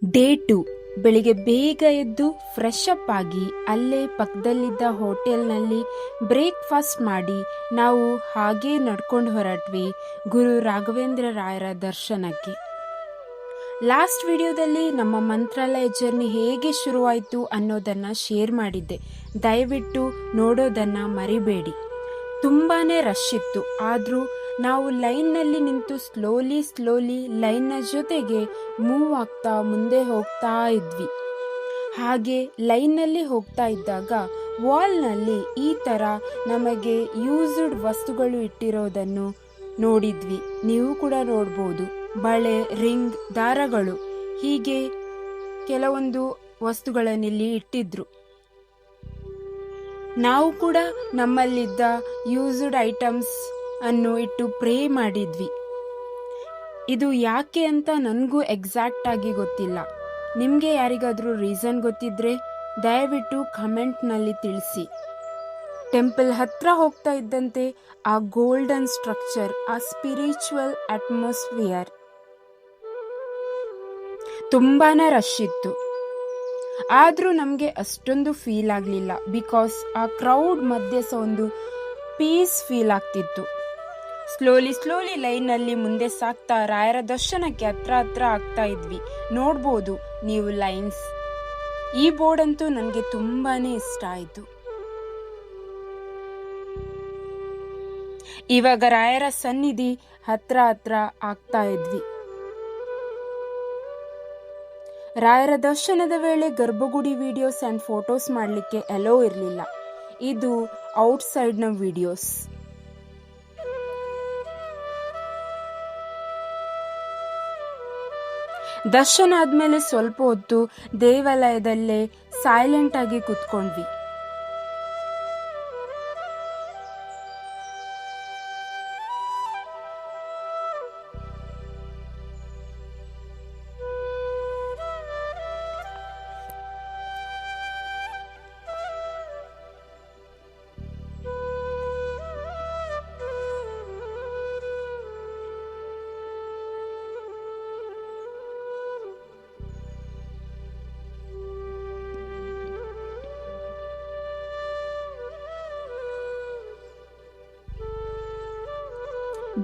Day 2 ಬೆಳಿಗ್ಗೆ ಬೇಗ ಎದ್ದು ಫ್ರೆಶ್ ಅಪ್ ಆಗಿ ಅಲ್ಲೇ ಪಕ್ಕದಲ್ಲಿದ್ದ ಹೋಟೆಲ್ನಲ್ಲಿ ಬ್ರೇಕ್ಫಾಸ್ಟ್ ಮಾಡಿ ನಾವು ಹಾಗೇ ನಡ್ಕೊಂಡು ಹೊರಟ್ವಿ ಗುರು ರಾಘವೇಂದ್ರ ರಾಯರ ದರ್ಶನಕ್ಕೆ. ಲಾಸ್ಟ್ ವಿಡಿಯೋದಲ್ಲಿ ನಮ್ಮ ಮಂತ್ರಾಲಯ ಜರ್ನಿ ಹೇಗೆ ಶುರುವಾಯಿತು ಅನ್ನೋದನ್ನು ಶೇರ್ ಮಾಡಿದ್ದೆ. ದಯವಿಟ್ಟು ನೋಡೋದನ್ನು ಮರಿಬೇಡಿ. ತುಂಬಾ ರಶ್ ಇತ್ತು, ಆದರೂ ನಾವು ಲೈನ್ನಲ್ಲಿ ನಿಂತು ಸ್ಲೋಲಿ ಲೈನ್ನ ಜೊತೆಗೆ ಮೂವ್ ಆಗ್ತಾ ಮುಂದೆ ಹೋಗ್ತಾ ಇದ್ವಿ. ಹಾಗೆ ಲೈನ್ನಲ್ಲಿ ಹೋಗ್ತಾ ಇದ್ದಾಗ ವಾಲ್ನಲ್ಲಿ ಈ ಥರ ನಮಗೆ ಯೂಸ್ಡ್ ವಸ್ತುಗಳು ಇಟ್ಟಿರೋದನ್ನು ನೋಡಿದ್ವಿ. ನೀವು ಕೂಡ ನೋಡ್ಬೋದು. ಬಳೆ, ರಿಂಗ್, ದಾರಗಳು, ಹೀಗೆ ಕೆಲವೊಂದು ವಸ್ತುಗಳನ್ನಿಲ್ಲಿ ಇಟ್ಟಿದ್ರು. ನಾವು ಕೂಡ ನಮ್ಮಲ್ಲಿದ್ದ ಯೂಸ್ಡ್ ಐಟಮ್ಸ್ ಅನ್ನು ಇಟ್ಟು ಪ್ರೇ ಮಾಡಿದ್ವಿ. ಇದು ಯಾಕೆ ಅಂತ ನನಗೂ ಎಕ್ಸಾಕ್ಟ್ ಆಗಿ ಗೊತ್ತಿಲ್ಲ. ನಿಮಗೆ ಯಾರಿಗಾದರೂ ರೀಸನ್ ಗೊತ್ತಿದ್ರೆ ದಯವಿಟ್ಟು ಕಮೆಂಟ್ನಲ್ಲಿ ತಿಳಿಸಿ. ಟೆಂಪಲ್ ಹತ್ರ ಹೋಗ್ತಾ ಇದ್ದಂತೆ ಆ ಗೋಲ್ಡನ್ ಸ್ಟ್ರಕ್ಚರ್, ಆ ಸ್ಪಿರಿಚುವಲ್ ಅಟ್ಮಾಸ್ಫಿಯರ್, ತುಂಬಾನೇ ರಶ್ ಇತ್ತು. ಆದರೂ ನಮಗೆ ಅಷ್ಟೊಂದು ಫೀಲ್ ಆಗಲಿಲ್ಲ, ಬಿಕಾಸ್ ಆ ಕ್ರೌಡ್ ಮಧ್ಯೆ ಸಹ ಒಂದು ಪೀಸ್ ಫೀಲ್ ಆಗ್ತಿತ್ತು. ಸ್ಲೋಲಿ ಲೈನಲ್ಲಿ ಮುಂದೆ ಸಾಕ್ತಾ ರಾಯರ ದರ್ಶನಕ್ಕೆ ಹತ್ರ ಆಗ್ತಾ ಇದ್ವಿ. ನೋಡ್ಬೋದು ನೀವು ಲೈನ್ಸ್. ಈ ಬೋರ್ಡ್ ಅಂತೂ ನನಗೆ ತುಂಬಾನೇ ಇಷ್ಟ ಆಯಿತು. ಇವಾಗ ರಾಯರ ಸನ್ನಿಧಿ ಹತ್ರ ಆಗ್ತಾ ಇದ್ವಿ. ರಾಯರ ದರ್ಶನದ ವೇಳೆ ಗರ್ಭಗುಡಿ ವಿಡಿಯೋಸ್ ಆ್ಯಂಡ್ ಫೋಟೋಸ್ ಮಾಡಲಿಕ್ಕೆ ಅಲೋ ಇರಲಿಲ್ಲ. ಇದು ಔಟ್ಸೈಡ್ನ ವಿಡಿಯೋಸ್. ದರ್ಶನ ಆದಮೇಲೆ ಸ್ವಲ್ಪ ಹೊತ್ತು ದೇವಾಲಯದಲ್ಲೇ ಸೈಲೆಂಟ್ ಆಗಿ ಕೂತ್ಕೊಂಡ್ವಿ.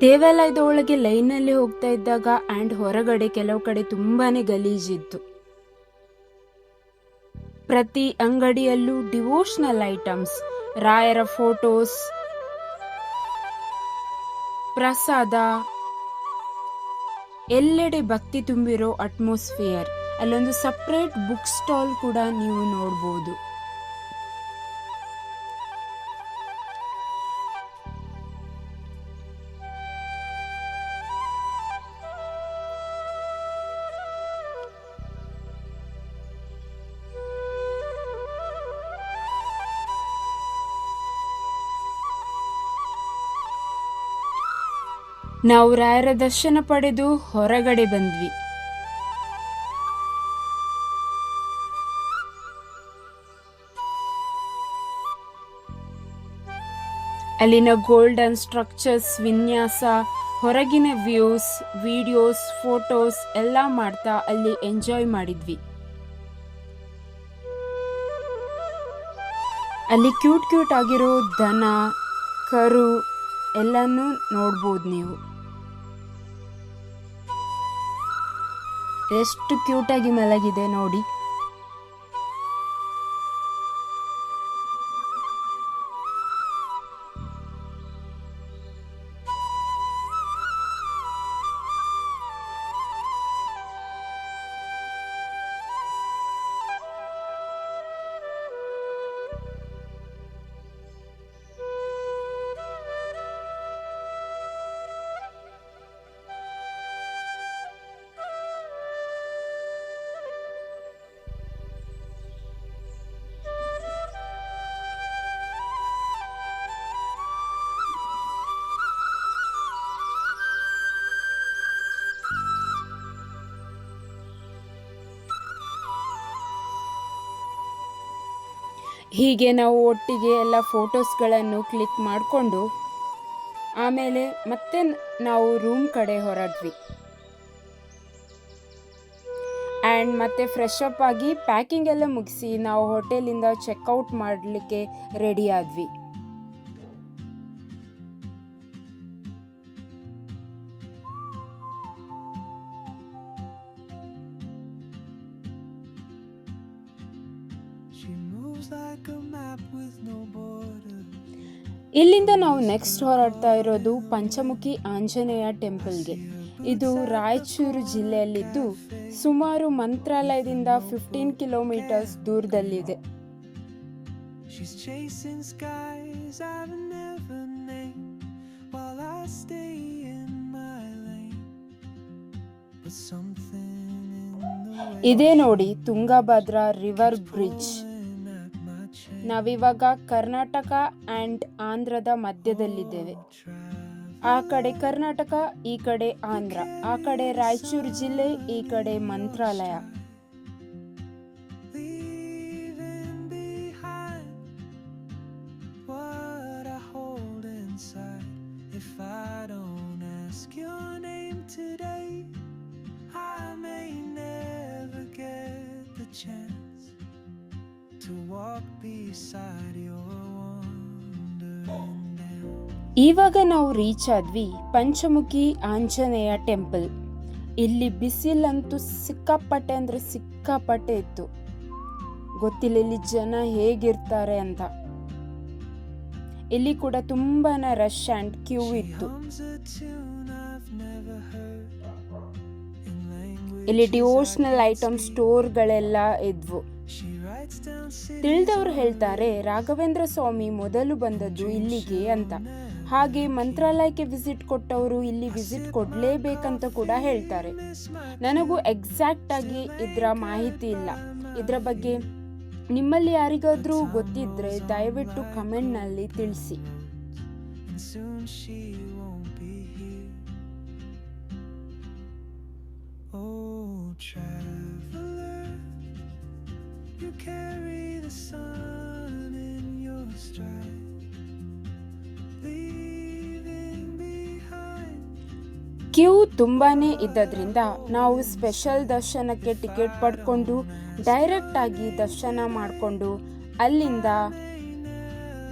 ದೇವಾಲಯದ ಒಳಗೆ ಲೈನಲ್ಲಿ ಹೋಗ್ತಾ ಇದ್ದಾಗ ಆ್ಯಂಡ್ ಹೊರಗಡೆ ಕೆಲವು ಕಡೆ ತುಂಬಾನೇ ಗಲೀಜಿತ್ತು. ಪ್ರತಿ ಅಂಗಡಿಯಲ್ಲೂ ಡಿವೋಷನಲ್ ಐಟಮ್ಸ್, ರಾಯರ ಫೋಟೋಸ್, ಪ್ರಸಾದ, ಎಲ್ಲೆಡೆ ಭಕ್ತಿ ತುಂಬಿರೋ ಅಟ್ಮಾಸ್ಫಿಯರ್. ಅಲ್ಲೊಂದು ಸಪ್ರೇಟ್ ಬುಕ್ ಸ್ಟಾಲ್ ಕೂಡ ನೀವು ನೋಡ್ಬೋದು. ನಾವು ರಾಯರ ದರ್ಶನ ಪಡೆದು ಹೊರಗಡೆ ಬಂದ್ವಿ. ಅಲ್ಲಿನ ಗೋಲ್ಡನ್ ಸ್ಟ್ರಕ್ಚರ್ಸ್, ವಿನ್ಯಾಸ, ಹೊರಗಿನ ವ್ಯೂಸ್, ವಿಡಿಯೋಸ್, ಫೋಟೋಸ್ ಎಲ್ಲ ಮಾಡ್ತಾ ಅಲ್ಲಿ ಎಂಜಾಯ್ ಮಾಡಿದ್ವಿ. ಅಲ್ಲಿ ಕ್ಯೂಟ್ ಆಗಿರೋ ದನ, ಕರು ಎಲ್ಲನೂ ನೋಡ್ಬೋದು ನೀವು. ಎಷ್ಟು ಕ್ಯೂಟಾಗಿ ಮಲಗಿದೆ ನೋಡಿ. ಹೀಗೆ ನಾವು ಒಟ್ಟಿಗೆ ಎಲ್ಲ ಫೋಟೋಸ್ಗಳನ್ನು ಕ್ಲಿಕ್ ಮಾಡಿಕೊಂಡು ಆಮೇಲೆ ಮತ್ತೆ ನಾವು ರೂಮ್ ಕಡೆ ಹೊರಟ್ವಿ. ಆ್ಯಂಡ್ ಮತ್ತೆ ಫ್ರೆಶ್ ಅಪ್ ಆಗಿ ಪ್ಯಾಕಿಂಗ್ ಎಲ್ಲ ಮುಗಿಸಿ ನಾವು ಹೋಟೆಲಿಂದ ಚೆಕ್ಔಟ್ ಮಾಡಲಿಕ್ಕೆ ರೆಡಿ ಆದ್ವಿ. ಇಲ್ಲಿಂದ ನಾವು ನೆಕ್ಸ್ಟ್ ಹೊರಡ್ತಾ ಇರೋದು ಪಂಚಮುಖಿ ಆಂಜನೇಯ ಟೆಂಪಲ್ಗೆ. ಇದು ರಾಯಚೂರು ಜಿಲ್ಲೆಯಲ್ಲಿದ್ದು ಸುಮಾರು ಮಂತ್ರಾಲಯದಿಂದ 15 ಕಿಲೋಮೀಟರ್ಸ್ ದೂರದಲ್ಲಿದೆ. ಇದೇ ನೋಡಿ ತುಂಗಭದ್ರಾ ರಿವರ್ ಬ್ರಿಡ್ಜ್. ನಾವಿವಾಗ ಕರ್ನಾಟಕ ಆ್ಯಂಡ್ ಆಂಧ್ರದ ಮಧ್ಯದಲ್ಲಿದ್ದೇವೆ. ಆ ಕಡೆ ಕರ್ನಾಟಕ, ಈ ಕಡೆ ಆಂಧ್ರ, ಆ ಕಡೆ ರಾಯಚೂರು ಜಿಲ್ಲೆ, ಈ ಕಡೆ ಮಂತ್ರಾಲಯ. ಇವಾಗ ನಾವು ರೀಚ್ ಆದ್ವಿ ಪಂಚಮುಖಿ ಆಂಜನೇಯ ಟೆಂಪಲ್. ಇಲ್ಲಿ ಬಿಸಿಲಂತೂ ಸಿಕ್ಕಾಪಟ್ಟೆ ಅಂದ್ರೆ ಸಿಕ್ಕಾಪಟ್ಟೆ ಇತ್ತು. ಗೊತ್ತಿಲ್ಲ ಇಲ್ಲಿ ಜನ ಹೇಗಿರ್ತಾರೆ ಅಂತ. ಇಲ್ಲಿ ಕೂಡ ತುಂಬಾನೇ ರಶ್ ಅಂಡ್ ಕ್ಯೂ ಇತ್ತು. ಇಲ್ಲಿ ಡಿವೋಷನಲ್ ಐಟಮ್ ಸ್ಟೋರ್ಗಳೆಲ್ಲ ಇದ್ವು. ತಿಳಿದವರು ಹೇಳ್ತಾರೆ ರಾಘವೇಂದ್ರ ಸ್ವಾಮಿ ಮೊದಲು ಬಂದದ್ದು ಇಲ್ಲಿಗೆ ಅಂತ. ಹಾಗೆ ಮಂತ್ರಾಲಯಕ್ಕೆ ವಿಸಿಟ್ ಕೊಟ್ಟವರು ಇಲ್ಲಿ ವಿಸಿಟ್ ಕೊಡ್ಲೇಬೇಕಂತ ಕೂಡ ಹೇಳ್ತಾರೆ. ನನಗೂ ಎಕ್ಸಾಕ್ಟ್ ಆಗಿ ಇದರ ಮಾಹಿತಿ ಇಲ್ಲ. ಇದರ ಬಗ್ಗೆ ನಿಮ್ಮಲ್ಲಿ ಯಾರಿಗಾದ್ರೂ ಗೊತ್ತಿದ್ರೆ ದಯವಿಟ್ಟು ಕಮೆಂಟ್ ನಲ್ಲಿ ತಿಳಿಸಿ. ಕ್ಯೂ ತುಂಬಾನೇ ಇದ್ದದ್ರಿಂದ ನಾವು ಸ್ಪೆಷಲ್ ದರ್ಶನಕ್ಕೆ ಟಿಕೆಟ್ ಪಡ್ಕೊಂಡು ಡೈರೆಕ್ಟ್ ಆಗಿ ದರ್ಶನ ಮಾಡಿಕೊಂಡು ಅಲ್ಲಿಂದ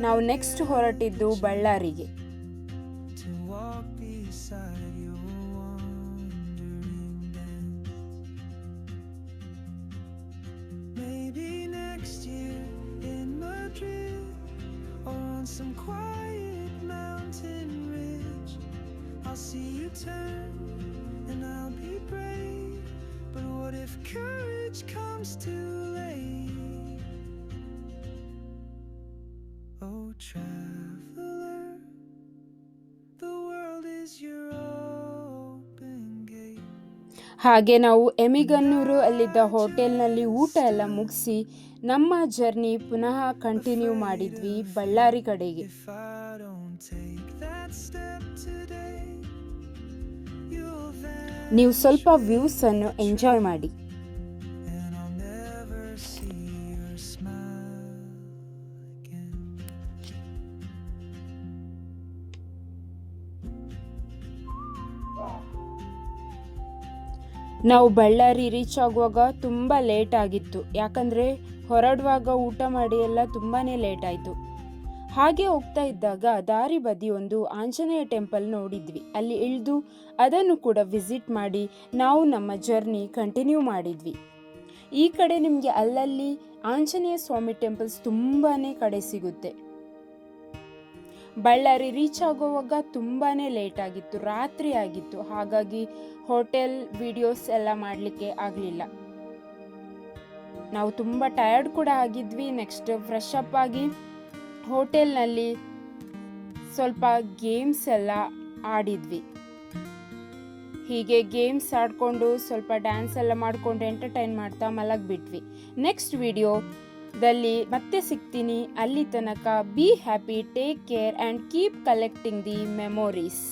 ನಾವು ನೆಕ್ಸ್ಟ್ ಹೊರಟಿದ್ದು ಬಳ್ಳಾರಿಗೆ. Some quiet mountain ridge, I'll see you turn and I'll be brave, but what if courage comes too late? Oh traveler, the world is your open gate. ಹಾಗೆ ನಾವು ಎಮಿಗನ್ನೂರು ಅಲ್ಲಿದ್ದ ಹೋಟೆಲ್ನಲ್ಲಿ ಊಟ ಎಲ್ಲ ಮುಗಿಸಿ ನಮ್ಮ ಜರ್ನಿ ಪುನಃ ಕಂಟಿನ್ಯೂ ಮಾಡಿದ್ವಿ ಬಳ್ಳಾರಿ ಕಡೆಗೆ. ನೀವು ಸ್ವಲ್ಪ ವ್ಯೂಸ್ ಅನ್ನು ಎಂಜಾಯ್ ಮಾಡಿ. ನಾವು ಬಳ್ಳಾರಿ ರೀಚ್ ಆಗುವಾಗ ತುಂಬ ಲೇಟ್ ಆಗಿತ್ತು. ಯಾಕಂದರೆ ಹೊರಡುವಾಗ ಊಟ ಮಾಡಿ ಎಲ್ಲ ತುಂಬಾ ಲೇಟ್ ಆಯಿತು. ಹಾಗೆ ಹೋಗ್ತಾ ಇದ್ದಾಗ ದಾರಿ ಬದಿ ಒಂದು ಆಂಜನೇಯ ಟೆಂಪಲ್ ನೋಡಿದ್ವಿ. ಅಲ್ಲಿ ಇಳಿದು ಅದನ್ನು ಕೂಡ ವಿಸಿಟ್ ಮಾಡಿ ನಾವು ನಮ್ಮ ಜರ್ನಿ ಕಂಟಿನ್ಯೂ ಮಾಡಿದ್ವಿ. ಈ ಕಡೆ ನಿಮಗೆ ಅಲ್ಲಲ್ಲಿ ಆಂಜನೇಯ ಸ್ವಾಮಿ ಟೆಂಪಲ್ಸ್ ತುಂಬಾ ಕಡೆ ಸಿಗುತ್ತೆ. ಬಳ್ಳಾರಿ ರೀಚ್ ಆಗುವಾಗ ತುಂಬಾ ಲೇಟ್ ಆಗಿತ್ತು, ರಾತ್ರಿ ಆಗಿತ್ತು. ಹಾಗಾಗಿ ಹೋಟೆಲ್ ವಿಡಿಯೋಸ್ ಎಲ್ಲ ಮಾಡಲಿಕ್ಕೆ ಆಗಲಿಲ್ಲ. ನಾವು ತುಂಬ ಟಯರ್ಡ್ ಕೂಡ ಆಗಿದ್ವಿ. ನೆಕ್ಸ್ಟ್ ಫ್ರೆಶ್ ಅಪ್ ಆಗಿ ಹೋಟೆಲ್ನಲ್ಲಿ ಸ್ವಲ್ಪ ಗೇಮ್ಸ್ ಎಲ್ಲ ಆಡಿದ್ವಿ. ಹೀಗೆ ಗೇಮ್ಸ್ ಆಡಿಕೊಂಡು ಸ್ವಲ್ಪ ಡ್ಯಾನ್ಸ್ ಎಲ್ಲ ಮಾಡಿಕೊಂಡು ಎಂಟರ್ಟೈನ್ ಮಾಡ್ತಾ ಮಲಗಿಬಿಟ್ವಿ. ನೆಕ್ಸ್ಟ್ ವಿಡಿಯೋದಲ್ಲಿ ಮತ್ತೆ ಸಿಗ್ತೀನಿ. ಅಲ್ಲಿ ತನಕ be happy, take care and keep collecting the memories.